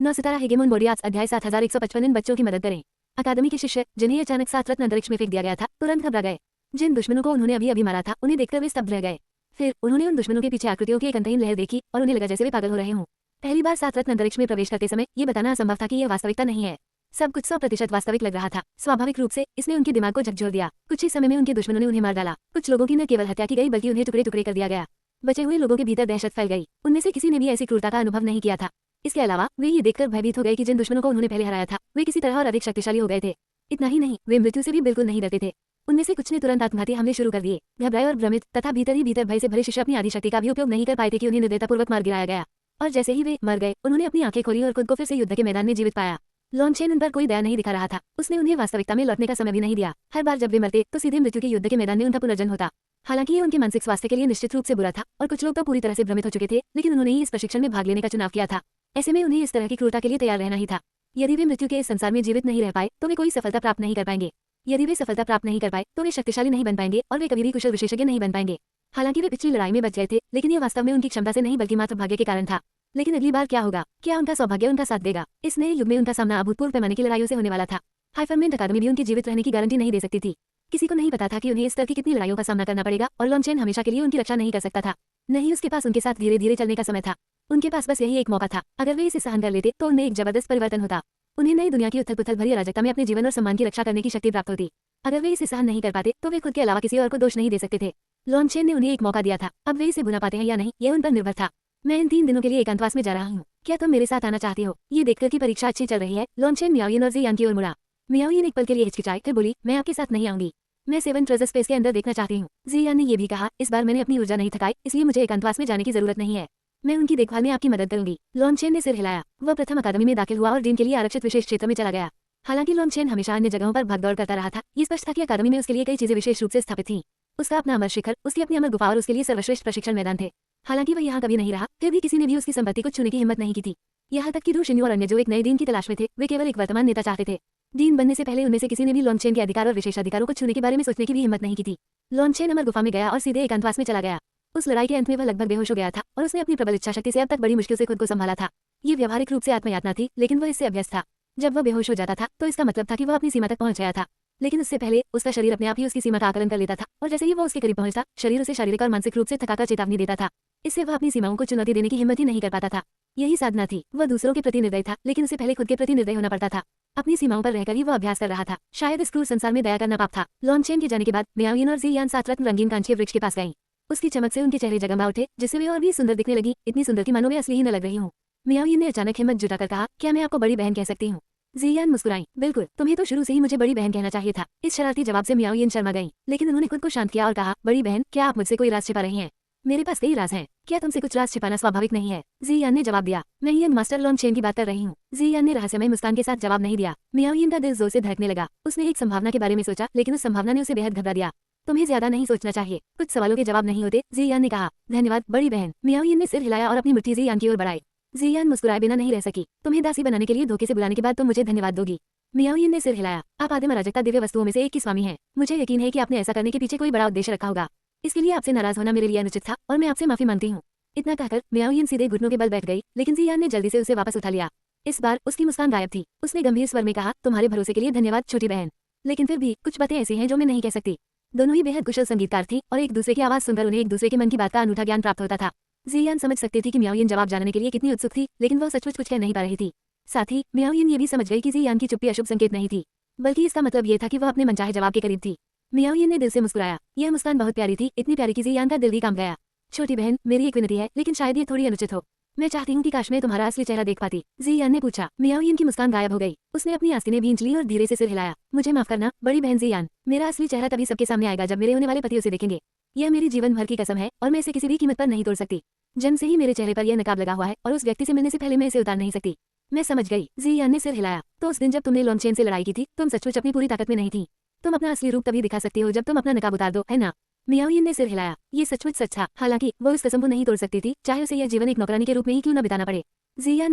9 सितारा हेगेमोन बोरियाट्स अध्याय 7155 इन बच्चों की मदद करें। अकादमी के शिष्य जिन्हें अचानक 7 रत्न अंतरिक्ष में फेंक दिया गया था तुरंत घबरा गए। जिन दुश्मनों को उन्होंने अभी अभी मारा था उन्हें देखकर वे स्तब्ध रह गए। फिर उन्होंने उन दुश्मनों के पीछे आकृतियों की एक अंतहीन लहर देखी और उन्हें लगा जैसे वे पागल हो रहे हों। पहली बार 7 रत्न अंतरिक्ष में प्रवेश करते समय ये बताना असंभव था कि यह वास्तविकता नहीं है। सब कुछ 100% वास्तविक लग रहा था। स्वाभाविक रूप से इसने उनके दिमाग को झकझोर दिया। कुछ ही समय में उनके दुश्मनों ने उन्हें मार डाला। कुछ लोगों की न केवल हत्या की गई बल्कि उन्हें टुकड़े टुकड़े कर दिया गया। बचे हुए लोगों के भीतर दहशत फैल गई। उनमें से किसी ने भी ऐसी क्रूरता का अनुभव नहीं किया था। इसके अलावा वे ये देखकर भयभीत हो गए कि जिन दुश्मनों को उन्होंने पहले हराया था वे किसी तरह और अधिक शक्तिशाली हो गए थे। इतना ही नहीं, वे मृत्यु से भी बिल्कुल नहीं डरते थे। उनमें से कुछ ने तुरंत आत्मघाती हमले शुरू कर दिए। घबराए और भ्रमित तथा भीतर ही भीतर भय से भरे शिष्य अपनी आदि शक्ति का भी उपयोग नहीं कर पाए थे कि उन्हें निर्दयतापूर्वक मार गिराया गया। और जैसे ही वे मर गए उन्होंने अपनी आंखें खोली और खुद को फिर से युद्ध के मैदान में जीवित पाया। लॉन्चेन उन पर कोई दया नहीं दिखा रहा था। उसने उन्हें वास्तविकता में लौटने का समय भी नहीं दिया। हर बार जब वे मरते तो सीधे मृत्यु के युद्ध के मैदान में उनका पुनर्जन्म होता। हालांकि ये उनके मानसिक स्वास्थ्य के लिए निश्चित रूप से बुरा था और कुछ लोग तो पूरी तरह से भ्रमित हो चुके थे, लेकिन उन्होंने ही इस प्रशिक्षण में भाग लेने का चुनाव किया था। ऐसे में उन्हें इस तरह की क्रूरता के लिए तैयार रहना ही था। यदि वे मृत्यु के इस संसार में जीवित नहीं रह पाए तो वे कोई सफलता प्राप्त नहीं कर पाएंगे। यदि वे सफलता प्राप्त नहीं कर पाए तो वे शक्तिशाली नहीं बन पाएंगे और वे कभी भी कुशल विशेषज्ञ नहीं बन पाएंगे। हालांकि वे पिछली लड़ाई में बच गए थे, लेकिन यह वास्तव में उनकी क्षमता से नहीं बल्कि मात्र भाग्य के कारण था। लेकिन अगली बार क्या होगा? क्या उनका सौभाग्य उनका साथ देगा? इस नए युग में उनका सामना अभूतपूर्व पैमाने की लड़ाइयों से होने वाला था। हाइफरमेंट अकादमी भी उनकी जीवित रहने की गारंटी नहीं दे सकती थी। किसी को नहीं पता था कि उन्हें इस तरह की कितनी लड़ाइयों का सामना करना पड़ेगा और लॉन्चेन हमेशा के लिए उनकी रक्षा नहीं कर सकता था। नहीं, उसके पास उनके साथ धीरे धीरे चलने का समय था। उनके पास बस यही एक मौका था। अगर वे इसे सहन कर लेते तो उन्हें एक जबरदस्त परिवर्तन होता। उन्हें नई दुनिया की उथल पुथल भरी अराजकता में अपने जीवन और सम्मान की रक्षा करने की शक्ति प्राप्त होती। अगर वे इसे सहन नहीं कर पाते तो वे खुद के अलावा किसी और को दोष नहीं दे सकते थे। लॉन्चेन ने उन्हें एक मौका दिया था। अब वे इसे भुना पाते हैं या नहीं, यह उन पर निर्भर था। मैं इन 3 दिनों के लिए एकांतवास में जा रहा हूँ। क्या तुम मेरे साथ आना चाहते हो? ये देखकर कि परीक्षा अच्छी चल रही है, लॉन्चेन मियाओयिन और ज़ियान की ओर मुड़ा। मियाओयिन एक पल के लिए हिचकिचाई, फिर बोली, मैं आपके साथ नहीं आऊंगी। मैं 7 ट्रेजर स्पेस के अंदर देखना चाहती हूँ। ज़ियान ने यह भी कहा, इस बार मैंने अपनी ऊर्जा नहीं थकाई, इसलिए मुझे एकांतवास में जाने की जरूरत नहीं है। मैं उनकी देखभाल में आपकी मदद करूंगी। लॉन्चेन ने सिर हिलाया। वह प्रथम अकादमी में दाखिल हुआ और डीन के लिए आरक्षित विशेष क्षेत्र में चला गया। हालांकि लॉन्चेन हमेशा अन्य जगहों पर भागदौड़ करता रहा था, ये स्पष्ट था कि अकादमी में उसके लिए कई चीजें विशेष रूप से स्थापित थीं। उसका अपना अमर शिखर, उसकी अपनी अमर गुफा और उसके लिए सर्वश्रेष्ठ प्रशिक्षण मैदान थे। हालांकि वह यहाँ कभी नहीं रहा, फिर भी किसी ने भी उसकी संपत्ति को छूने की हिम्मत नहीं की थी। यहाँ तक कि ऋषियों और अन्य जो एक नए डीन की तलाश में थे, वे केवल एक वर्तमान नेता चाहते थे। डीन बनने से पहले उनमें से किसी ने भी लॉन्चेन के अधिकार और विशेषाधिकारों को छूने के बारे में सोचने की भी हिम्मत नहीं की थी। लॉन्चेन अमर गुफा में गया और सीधे एकांतवास में चला गया। उस लड़ाई के अंत में वह लगभग बेहोश हो गया था और उसने अपनी प्रबल इच्छा शक्ति से अब तक बड़ी मुश्किल से खुद को संभाला था। ये व्यावहारिक रूप से आत्मयातना थी, लेकिन वह इससे अभ्यस्त था। जब वह बेहोश हो जाता था तो इसका मतलब था कि वह अपनी सीमा तक पहुंच गया था। लेकिन उससे पहले उसका शरीर अपने आप ही उसकी सीमा का आकलन कर लेता था और जैसे ही वो उसके करीब पहुंचता, शरीर उसे शारीरिक और मानसिक रूप से थकाकर चेतावनी देता था। इससे वह अपनी सीमाओं को चुनौती देने की हिम्मत ही नहीं कर पाता था। यही साधना थी। वह दूसरों के प्रति निर्दय था, लेकिन उसे पहले खुद के प्रति निर्दय होना पड़ता था। अपनी सीमाओं पर रहकर ही वह अभ्यास कर रहा था। शायद इस क्रूर संसार में दया करना पाप था। लॉन्चेन के जाने के बाद मियाओयिन और ज़ियान 7 रत्न रंगीन कांचीय वृक्ष के पास गईं। उसकी चमक से उनके चेहरे जगमगा उठे, जिससे वे और भी सुंदर दिखने लगी। इतनी सुंदर कि मानो मैं असली ही न लग रही हूँ। मियाओयिन ने अचानक हिम्मत जुटाकर कहा, क्या मैं आपको बड़ी बहन कह सकती हूँ? ज़ियान मुस्कुराई, बिल्कुल, तुम्हें तो शुरू से ही मुझे बड़ी बहन कहना चाहिए था। इस शरारती जवाब से मियाओयिन शर्मा गईं, लेकिन उन्होंने खुद को शांत किया और कहा, बड़ी बहन, क्या आप मुझसे कोई राज छिपा रही हैं? मेरे पास कई राज हैं। क्या तुमसे कुछ राज छिपाना स्वाभाविक नहीं है? ज़ियान ने जवाब दिया, मैं यंग मास्टर लॉन्चेन की बात कर रही हूँ। ज़ियान ने रहस्यमय मुस्कान के साथ जवाब नहीं दिया। मियाओयिन का दिल जोर से धड़कने लगा। उसने एक संभावना के बारे में सोचा, लेकिन उस संभावना ने उसे बेहद घबरा दिया। तुम्हें ज्यादा नहीं सोचना चाहिए, कुछ सवालों के जवाब नहीं होते, ज़ियान ने कहा। धन्यवाद बड़ी बहन। मियाओयिन ने सिर हिलाया और अपनी मुट्ठी ज़ियान की ओर बढ़ाई। ज़ियान मुस्कुराए बिना नहीं रह सकी। तुम्हें दासी बनाने के लिए धोखे से बुलाने के बाद तुम मुझे धन्यवाद दोगी? मियाओयिन ने सिर हिलाया। आप आदिम अराजकता दिव्य वस्तुओं में से एक की स्वामी हैं। मुझे यकीन है कि आपने ऐसा करने के पीछे कोई बड़ा उद्देश्य रखा होगा। इसके लिए आपसे नाराज होना मेरे लिए अनुचित था और मैं आपसे माफी मांगती हूँ। इतना कहकर मियाओयिन सीधे घुटनों के बल बैठ गई, लेकिन ज़ियान ने जल्दी से उसे वापस उठा लिया। इस बार उसकी मुस्कान गायब थी। उसने गंभीर स्वर में कहा, तुम्हारे भरोसे के लिए धन्यवाद छोटी बहन, लेकिन फिर भी कुछ बातें ऐसी हैं जो मैं नहीं कह सकती। दोनों ही बेहद कुशल संगीतकार थी और एक दूसरे की आवाज सुनकर उन्हें एक दूसरे के मन की बात का अनूठा ज्ञान प्राप्त होता था। ज़ियान समझ सकती थी कि मियाओयिन जवाब जानने के लिए कितनी उत्सुक थी, लेकिन वह सचमुच कुछ कह नहीं पा रही थी। साथ ही मियाओयिन ये भी समझ गई कि ज़ियान की चुप्पी अशुभ संकेत नहीं थी, बल्कि इसका मतलब ये था कि वह अपने मनचाहे जवाब के करीब थी। मियाओयिन ने दिल से मुस्कुराया। यह मुस्कान बहुत प्यारी थी, इतनी प्यारी कि ज़ियान का दिल भी काम गया। छोटी बहन, मेरी एक विनती है, लेकिन शायद ये थोड़ी अनुचित हो। मैं चाहती हूँ कि काश मैं तुम्हारा असली चेहरा देख पाती। ज़ियान ने पूछा। मियाओयिन की मुस्कान गायब हो गई। उसने अपनी आस्तीनें भींच ली और धीरे से सिर हिलाया। मुझे माफ करना बड़ी बहन ज़ियान, मेरा असली चेहरा तभी सबके सामने आएगा जब मेरे होने वाले पति उसे देखेंगे। यह मेरी जीवन भर की कसम है और मैं इसे किसी भी कीमत पर नहीं तोड़ सकती। जन्म से ही मेरे चेहरे पर यह नकाब लगा हुआ है और उस व्यक्ति से मिलने से पहले मैं इसे उतार नहीं सकती। मैं समझ गई। ज़ियान ने सिर हिलाया। तो उस दिन जब तुमने लॉन्चेन से लड़ाई की थी, तुम सचमुच अपनी पूरी ताकत में नहीं थी। तुम अपना असली रूप तभी दिखा सकती हो जब तुम अपना नकाब उतार दो, है ना? मियाओयिन ने सिर हिलाया। ये सचमुच सच था। हालांकि वो इस कसम को नहीं तोड़ सकती थी, चाहे उसे यह जीवन एक नौकरानी के रूप में ही क्यों न बिताना पड़े। ज़ियान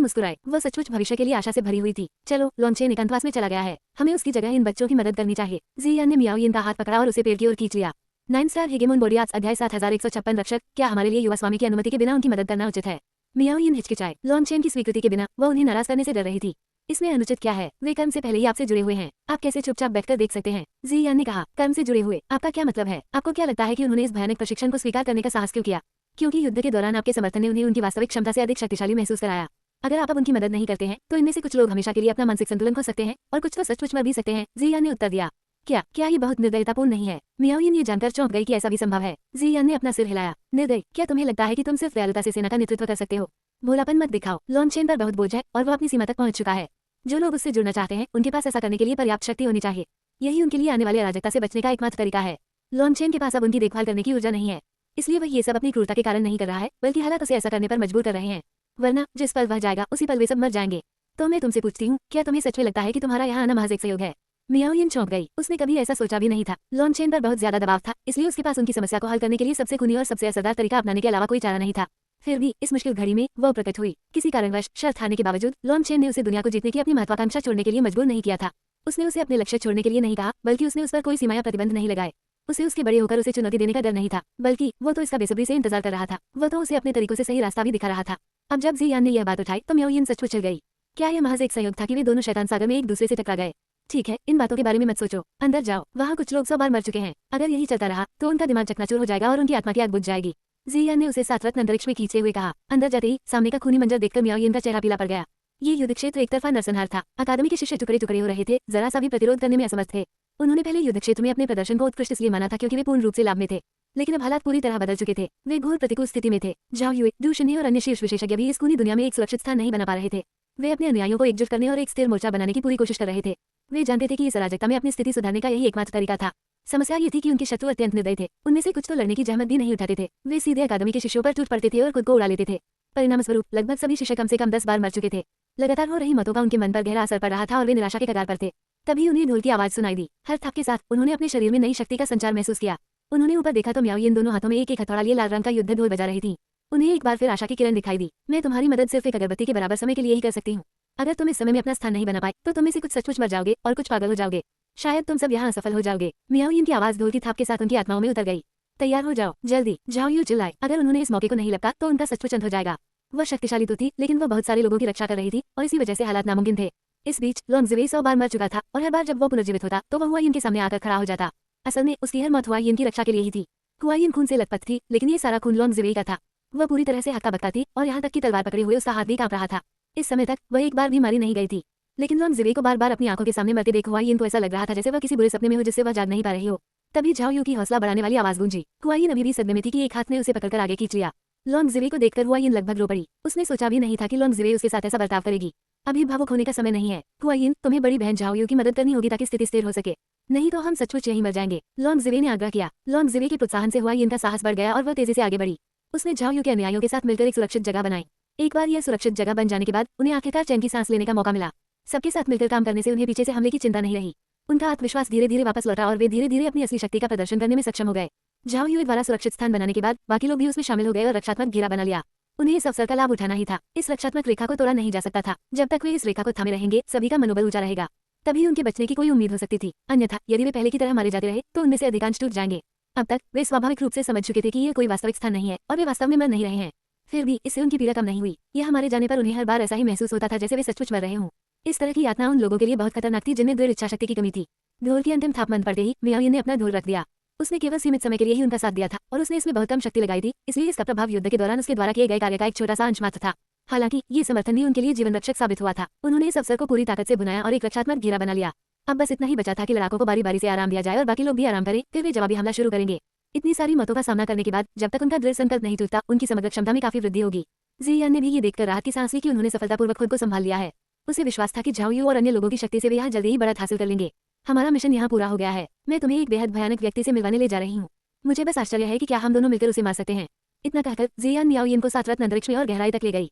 मुस्कुराए। वह सचमुच भविष्य के लिए आशा से भरी हुई थी। चलो, लॉन्चेन एकांतवास में चला गया है, हमें उसकी जगह इन बच्चों की मदद करनी चाहिए। ज़ियान ने मियाओयिन का हाथ पकड़ा और उसे पेड़ की ओर खींच लिया। 9 स्टार हेगेमोन बोरियाट्स अध्याय 7156 रक्षक, क्या हमारे लिए युवा स्वामी की अनुमति के बिना उनकी मदद करना उचित है? मियाओ यिन हिचकिचाए। लॉन्गचेन की स्वीकृति के बिना वह उन्हें नाराज करने से डर रही थी। इसमें अनुचित क्या है, वे कर्म से पहले ही आपसे जुड़े हुए हैं, आप कैसे चुपचाप बैठकर देख सकते हैं। जी यान ने कहा, कर्म से जुड़े हुए, आपका क्या मतलब है? आपको क्या लगता है कि उन्होंने इस भयानक प्रशिक्षण को स्वीकार करने का साहस क्यों किया? क्योंकि युद्ध के दौरान आपके समर्थन ने उन्हें उनकी वास्तविक क्षमता से अधिक शक्तिशाली महसूस कराया। अगर आप अब उनकी मदद नहीं करते हैं तो इनमें से कुछ लोग हमेशा के लिए अपना मानसिक संतुलन खो सकते हैं और कुछ तो सचमुच मर भी सकते हैं। जी यान ने उत्तर दिया, क्या ये बहुत निर्दयतापूर्ण नहीं है? मियाओ यिन ये जानकर चौंक गई कि ऐसा भी संभव है। जी यान ने अपना सिर हिलाया। निर्दय? क्या तुम्हें लगता है कि तुम सिर्फ दयालुता से सेना का नेतृत्व कर सकते हो? भोलापन मत दिखाओ। लॉन्गचेन पर बहुत बोझ है और वो अपनी सीमा तक पहुंच चुका है। जो लोग उससे जुड़ना चाहते हैं उनके पास ऐसा करने के लिए पर्याप्त शक्ति होनी चाहिए। यही उनके लिए आने वाली अराजकता से बचने का एकमात्र तरीका है। लॉन्गचेन के पास अब उनकी देखभाल करने की ऊर्जा नहीं है, इसलिए वह ये सब अपनी क्रूरता के कारण नहीं कर रहा है, बल्कि हालात उसे ऐसा करने पर मजबूर कर रहे हैं। वरना जिस पल वह जाएगा उसी पल वे सब मर जाएंगे। तो मैं तुमसे पूछती हूँ, क्या तुम्हें सच में लगता है कि तुम्हारा यहाँ आना महज एक सहयोग है? मियाओ यिन चौंक गई। उसने कभी ऐसा सोचा भी नहीं था। लॉन्गचेन पर बहुत ज्यादा दबाव था, इसलिए उसके पास उनकी समस्या को हल करने के लिए सबसे खूनी और सबसे असरदार तरीका अपनाने के अलावा कोई चारा नहीं था। फिर भी इस मुश्किल घड़ी में वह प्रकट हुई। किसी कारणवश शर्त हारने के बावजूद लॉन्गचेन ने उसे दुनिया को जीतने की अपनी महत्वाकांक्षा छोड़ने के लिए मजबूर नहीं किया था। उसने उसे अपने लक्ष्य छोड़ने के लिए नहीं कहा, बल्कि उसने उस पर कोई सीमा या प्रतिबंध नहीं लगाए। उसे उसके बड़े होकर उसे चुनौती देने का डर नहीं था, बल्कि वो तो इसका बेसब्री से इंतजार कर रहा था। वह तो उसे अपने तरीकों से सही रास्ता भी दिखा रहा था। अब जब जी यान ने यह बात उठाई तो मियाओ यिन सचमुच चल गई। क्या यह महज एक सहयोग था कि वे दोनों शैतान सागर में एक दूसरे से टकरा गए? ठीक है, इन बातों के बारे में मत सोचो, अंदर जाओ। वहाँ कुछ लोग 100 बार मर चुके हैं। अगर यही चलता रहा तो उनका दिमाग चकनाचूर हो जाएगा और उनकी आत्मा की आग बुझ जाएगी। जी यान ने उसे 7 रत्न अंतरिक्ष में खींचते हुए कहा। अंदर जाते ही सामने का खूनी मंजर देखकर मियाओ यिन का चेहरा पीला पड़ गया। ये युद्ध क्षेत्र एक तरफा नरसंहार था। अकादमी के शिष्य टुकड़े टुकड़े हो रहे थे, जरा सा भी प्रतिरोध करने में असमर्थ थे। उन्होंने पहले युद्ध क्षेत्र में अपने प्रदर्शन को उत्कृष्ट इसलिए माना था क्योंकि वे पूर्ण रूप से लाभ में थे, लेकिन अब हालात पूरी तरह बदल चुके थे। वे घोर प्रतिकूल स्थिति में थे। झाओ युए, डू शिन्हे और अन्य शीर्ष विशेषज्ञ भी इस खूनी दुनिया में एक सुरक्षित स्थान नहीं बना पा रहे थे। वे अपने अनुयायियों को एकजुट करने और एक स्थिर मोर्चा बनाने की पूरी कोशिश कर रहे थे। वे जानते थे कि इस अराजकता में अपनी स्थिति सुधारने का यही एकमात्र तरीका था। समस्या ये थी कि उनके शत्रु अत्यंत निर्दयी थे। उनमें से कुछ तो लड़ने की जहमत भी नहीं उठाते थे। वे सीधे अकादमी के शिष्यों पर टूट पड़ते थे और खुद को उड़ा लेते थे। परिणाम स्वरूप लगभग सभी शिष्य कम से कम 10 बार मर चुके थे। लगातार हो रही मौतों का उनके मन पर गहरा असर पड़ रहा था और वे निराशा के कगार पर थे। तभी उन्हें ढोल की आवाज सुनाई दी। हर थप के साथ उन्होंने अपने शरीर में नई शक्ति का संचार महसूस किया। उन्होंने ऊपर देखा तो मियाओ यिन दोनों हाथों में एक एक हथौड़ा लिए लाल रंग का युद्ध ढोल बजा रही थी। उन्हें एक बार फिर आशा की किरण दिखाई दी। मैं तुम्हारी मदद सिर्फ एक अगरबत्ती के बराबर समय के लिए ही कर सकती हूँ। अगर तुम इस समय में अपना स्थान नहीं बना पाए तो तुम में से कुछ सचमुच मर जाओगे और कुछ पागल हो जाओगे। शायद तुम सब यहाँ असफल हो जाओगे। मियाओ यिन की आवाज ढोल की थाप के साथ उनकी आत्माओं में उतर गई। तैयार हो जाओ, जल्दी। झाओ यू चिल्लाए। अगर उन्होंने इस मौके को नहीं लपका तो उनका सचमुच अंत हो जाएगा। वह शक्तिशाली तो थी, लेकिन वह बहुत सारे लोगों की रक्षा कर रही थी और इसी वजह से हालात नामुमकिन थे। इस बीच लॉन्गज़िवे 100 बार मर चुका था और हर बार जब वो पुनर्जीवित होता तो वह हुआ यिन के सामने आकर खड़ा हो जाता। असल में उसकी हर मौत हुआ यिन की रक्षा के लिए ही थी। हुआ यिन खून से लथपथ थी, लेकिन ये सारा खून लॉन्गज़िवे का था। वह पूरी तरह से हक्का बक्का थी और यहाँ तक कि तलवार पकड़े हुए उसका हाथ भी कांप रहा था। इस समय तक वह एक बार भी मारी नहीं गई थी, लेकिन लॉन्गज़िवे को बार बार अपनी आंखों के सामने मरते देख हुआ यिन को ऐसा लग रहा था जैसे वह किसी बुरे सपने में हो जिससे वह जाग नहीं पा रही हो। तभी झाओ यू की हौसला बढ़ाने वाली आवाज गूंजी। हुआ यिन अभी भी सदमे में थी कि एक हाथ ने उसे पकड़कर आगे खींच लिया। लॉन्गज़िवे को देखकर हुआ यिन लगभग रो पड़ी। उसने सोचा भी नहीं था कि लॉन्गज़िवे उसके साथ ऐसा बर्ताव करेगी। अभी भावुक होने का समय नहीं है। हुआ यिन, तुम्हें बड़ी बहन झाओ यू की मदद करनी होगी ताकि स्थिति स्थिर हो सके, नहीं तो हम सचमुच यहीं मर जाएंगे। लॉन्गज़िवे ने आग्रह किया। लॉन्गज़िवे के प्रोत्साहन से हुआ यिन का साहस बढ़ गया और वह तेजी से आगे बढ़ी। उसने झाओ यू के अनुयायियों के साथ मिलकर एक सुरक्षित जगह बनाई। एक बार यह सुरक्षित जगह बन जाने के बाद उन्हें आखिरकार चैन की सांस लेने का मौका मिला। सबके साथ मिलकर काम करने से उन्हें पीछे से हमले की चिंता नहीं रही। उनका आत्मविश्वास धीरे धीरे वापस लौटा और वे धीरे धीरे अपनी असली शक्ति का प्रदर्शन करने में सक्षम हो गए। झाओ यू द्वारा सुरक्षित स्थान बनाने के बाद बाकी लोग भी उसमें शामिल हो गए और रक्षात्मक घेरा बना लिया। उन्हें इस अवसर का लाभ उठाना ही था। इस रक्षात्मक रेखा को तोड़ा नहीं जा सकता था। जब तक वे इस रेखा को थामे रहेंगे सभी का मनोबल ऊंचा रहेगा, तभी उनके बचने की कोई उम्मीद हो सकती थी। अन्यथा यदि वे पहले की तरह मारे जाते रहे तो उनमें से अधिकांश टूट जाएंगे। अब तक वे स्वाभाविक रूप से समझ चुके थे कि ये कोई वास्तविक स्थान नहीं है और वे वास्तव में मर नहीं रहे हैं। फिर भी इससे उनकी पीड़ा कम नहीं हुई। यह हमारे जाने पर उन्हें हर बार ऐसा ही महसूस होता था जैसे वे सचमुच मर रहे हों। इस तरह की यातना उन लोगों के लिए बहुत खतरनाक थी जिनमें दृढ़ इच्छाशक्ति की कमी थी। ढोल की अंतिम थाप मन पड़ते ही मियाओ यिन ने अपना ढोल रख दिया। उसने केवल सीमित समय के लिए ही उनका साथ दिया था और उसने इसमें बहुत कम शक्ति लगाई थी, इसलिए इसका प्रभाव युद्ध के दौरान उसके द्वारा किए गए कार्य का एक छोटा सा अंश मात्र था। हालांकि ये समर्थन भी उनके लिए जीवन रक्षक साबित हुआ था। उन्होंने इस अवसर को पूरी ताकत से बुनाया और एक रक्षात्मक घेरा बना लिया। अब बस इतना ही बचा था कि लड़ाकों को बारी बारी से आराम दिया जाए और बाकी लोग भी आराम करें, फिर वे जवाबी हमला शुरू करेंगे। इतनी सारी मौतों का सामना करने के बाद जब तक उनका दृढ़ संकल्प नहीं टूटता उनकी समग्र क्षमता में काफी वृद्धि होगी। जी यान ने भी ये देखकर राहत की सांस ली कि उन्होंने सफलतापूर्वक खुद को संभाल लिया है। उसे विश्वास था कि झाओ यू और अन्य लोगों की शक्ति से वे यहाँ जल्दी ही बढ़त हासिल कर लेंगे। हमारा मिशन यहाँ पूरा हो गया है। मैं तुम्हें एक बेहद भयानक व्यक्ति से मिलवाने ले जा रही हूँ। मुझे बस आश्चर्य है कि क्या हम दोनों मिलकर उसे मार सकते हैं। इतना कहकर जी यान मियाओ यिन को 7 रत्न अंतरिक्ष में और गहराई तक ले गई।